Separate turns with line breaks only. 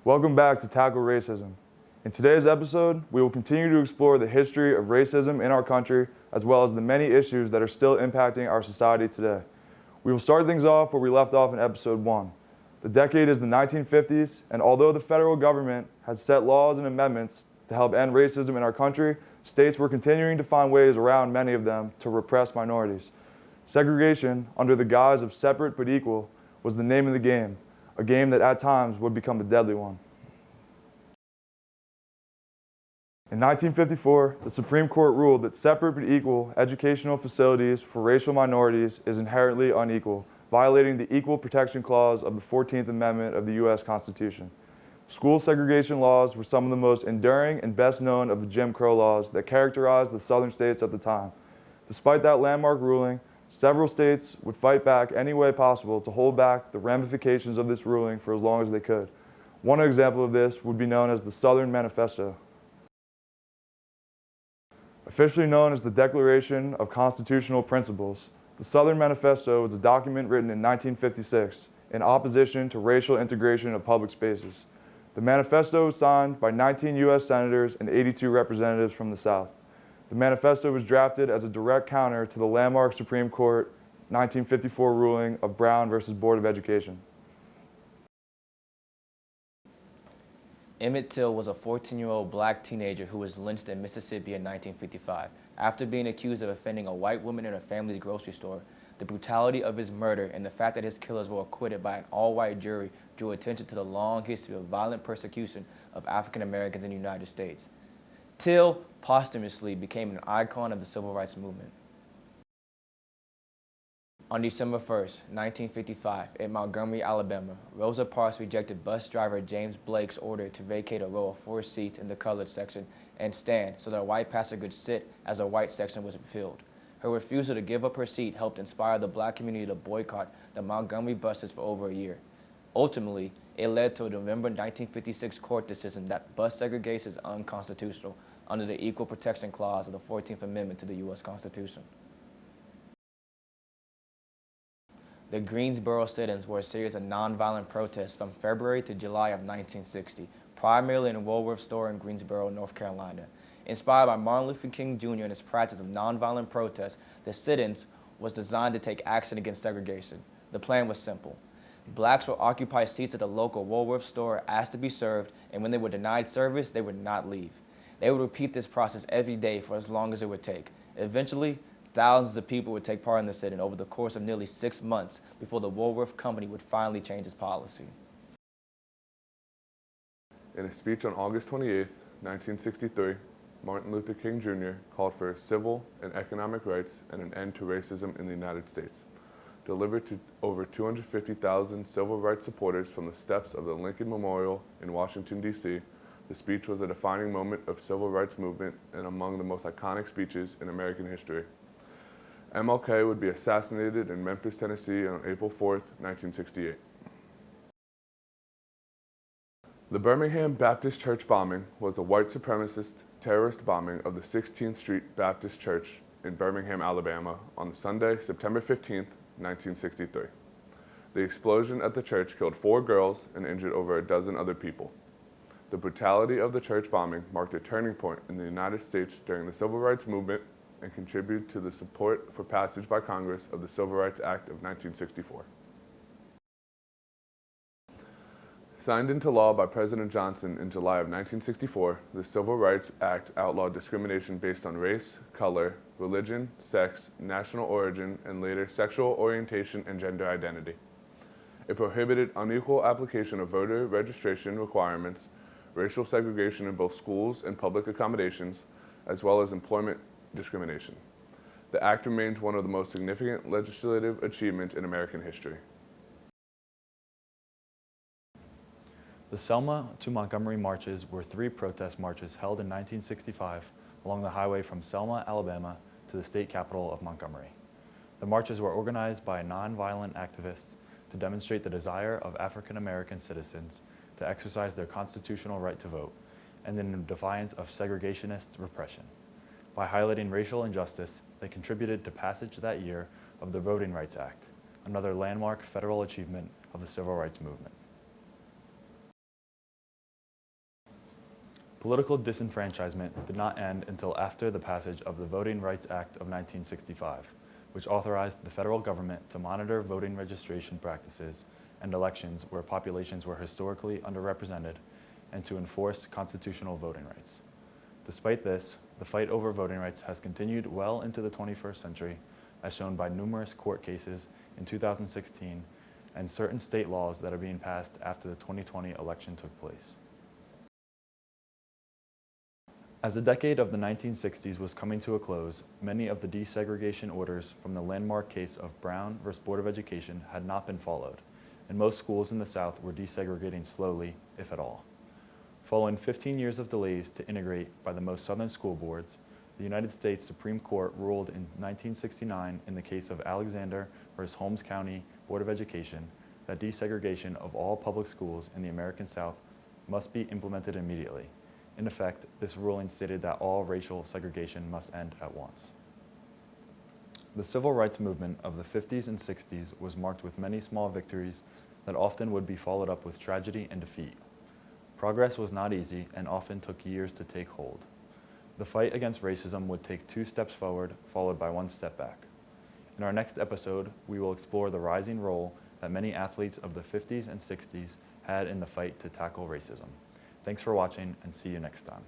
Welcome back to Tackle Racism. In today's episode, we will continue to explore the history of racism in our country, as well as the many issues that are still impacting our society today. We will start things off where we left off in episode 1. The decade is the 1950s, and although the federal government has set laws and amendments to help end racism in our country, states were continuing to find ways around many of them to repress minorities. Segregation, under the guise of separate but equal, was the name of the game, a game that at times would become a deadly one. In 1954, the Supreme Court ruled that separate but equal educational facilities for racial minorities is inherently unequal, violating the Equal Protection Clause of the 14th Amendment of the U.S. Constitution. School segregation laws were some of the most enduring and best known of the Jim Crow laws that characterized the southern states at the time. Despite that landmark ruling, several states would fight back any way possible to hold back the ramifications of this ruling for as long as they could. One example of this would be known as the Southern Manifesto. Officially known as the Declaration of Constitutional Principles, the Southern Manifesto was a document written in 1956 in opposition to racial integration of public spaces. The manifesto was signed by 19 U.S. senators and 82 representatives from the South. The manifesto was drafted as a direct counter to the landmark Supreme Court 1954 ruling of Brown versus Board of Education.
Emmett Till was a 14-year-old black teenager who was lynched in Mississippi in 1955. After being accused of offending a white woman in her family's grocery store, the brutality of his murder and the fact that his killers were acquitted by an all-white jury drew attention to the long history of violent persecution of African Americans in the United States. Till posthumously became an icon of the civil rights movement. On December 1, 1955, in Montgomery, Alabama, Rosa Parks rejected bus driver James Blake's order to vacate a row of 4 seats in the colored section and stand so that a white passenger could sit as the white section was filled. Her refusal to give up her seat helped inspire the black community to boycott the Montgomery buses for over a year. Ultimately, it led to a November 1956 court decision that bus segregation is unconstitutional under the Equal Protection Clause of the 14th Amendment to the U.S. Constitution. The Greensboro Citizens were a series of nonviolent protests from February to July of 1960, primarily in a Woolworth store in Greensboro, North Carolina. Inspired by Martin Luther King Jr. and his practice of nonviolent protest, the sit-ins was designed to take action against segregation. The plan was simple. Blacks would occupy seats at the local Woolworth store, asked to be served, and when they were denied service, they would not leave. They would repeat this process every day for as long as it would take. Eventually, thousands of people would take part in the sit-in over the course of nearly 6 months before the Woolworth Company would finally change its policy.
In a speech on August 28, 1963, Martin Luther King Jr. called for civil and economic rights and an end to racism in the United States. Delivered to over 250,000 civil rights supporters from the steps of the Lincoln Memorial in Washington, D.C., the speech was a defining moment of civil rights movement and among the most iconic speeches in American history. MLK would be assassinated in Memphis, Tennessee on April 4, 1968. The Birmingham Baptist Church bombing was a white supremacist terrorist bombing of the 16th Street Baptist Church in Birmingham, Alabama on Sunday, September 15, 1963. The explosion at the church killed 4 girls and injured over a dozen other people. The brutality of the church bombing marked a turning point in the United States during the Civil Rights Movement and contributed to the support for passage by Congress of the Civil Rights Act of 1964. Signed into law by President Johnson in July of 1964, the Civil Rights Act outlawed discrimination based on race, color, religion, sex, national origin, and later sexual orientation and gender identity. It prohibited unequal application of voter registration requirements, racial segregation in both schools and public accommodations, as well as employment discrimination. The act remains one of the most significant legislative achievements in American history.
The Selma to Montgomery marches were 3 protest marches held in 1965 along the highway from Selma, Alabama to the state capital of Montgomery. The marches were organized by nonviolent activists to demonstrate the desire of African American citizens to exercise their constitutional right to vote, and in defiance of segregationist repression. By highlighting racial injustice, they contributed to passage that year of the Voting Rights Act, another landmark federal achievement of the civil rights movement. Political disenfranchisement did not end until after the passage of the Voting Rights Act of 1965, which authorized the federal government to monitor voting registration practices and elections where populations were historically underrepresented and to enforce constitutional voting rights. Despite this, the fight over voting rights has continued well into the 21st century, as shown by numerous court cases in 2016 and certain state laws that are being passed after the 2020 election took place. As the decade of the 1960s was coming to a close, many of the desegregation orders from the landmark case of Brown v. Board of Education had not been followed, and most schools in the South were desegregating slowly, if at all. Following 15 years of delays to integrate by the most southern school boards, the United States Supreme Court ruled in 1969 in the case of Alexander v. Holmes County Board of Education that desegregation of all public schools in the American South must be implemented immediately. In effect, this ruling stated that all racial segregation must end at once. The civil rights movement of the 50s and 60s was marked with many small victories that often would be followed up with tragedy and defeat. Progress was not easy and often took years to take hold. The fight against racism would take 2 steps forward, followed by 1 step back. In our next episode, we will explore the rising role that many athletes of the 50s and 60s had in the fight to tackle racism. Thanks for watching, and see you next time.